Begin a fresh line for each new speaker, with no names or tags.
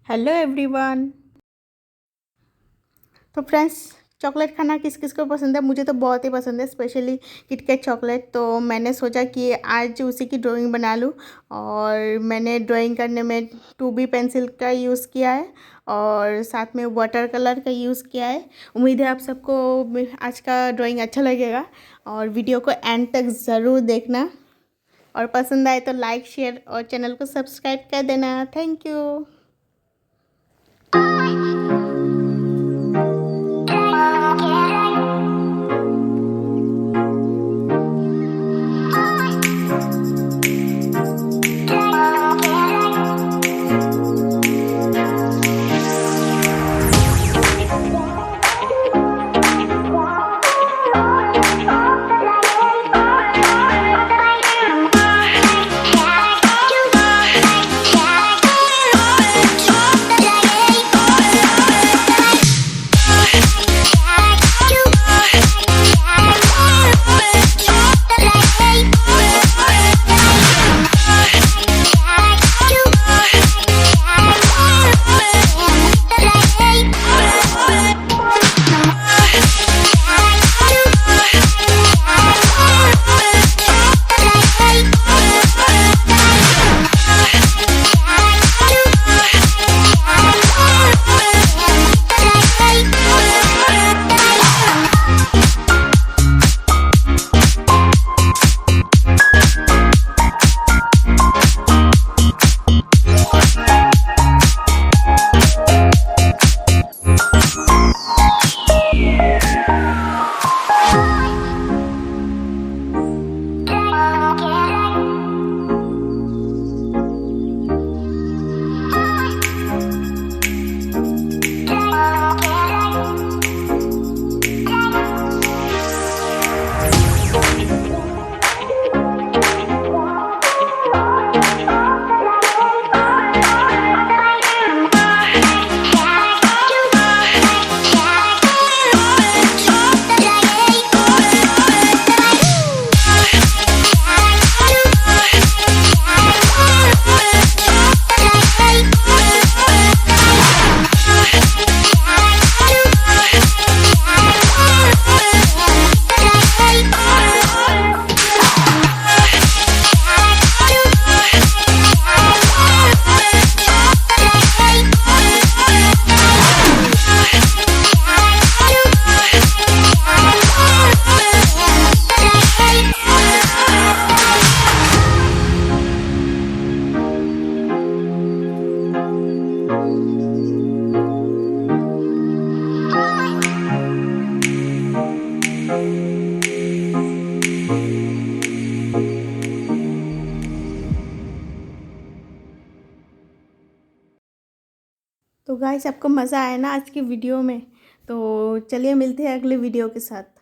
Hello everyone. तो friends, chocolate खाना किस किस को पसंद है? मुझे तो बहुत ही पसंद है, स्पेशली किटकैट चॉकलेट। तो मैंने सोचा कि आज उसी की ड्राइंग बना लूँ। और मैंने ड्राइंग करने में 2B पेंसिल का यूज़ किया है और साथ में वाटर कलर का यूज़ किया है। उम्मीद है आप सबको आज का ड्राइंग अच्छा लगेगा और वीडियो को एंड तक ज़रूर देखना। और पसंद आए तो लाइक, शेयर और चैनल को सब्सक्राइब कर देना। Thank you. तो गाइस, आपको मज़ा आया ना आज की वीडियो में? तो चलिए मिलते हैं अगले वीडियो के साथ।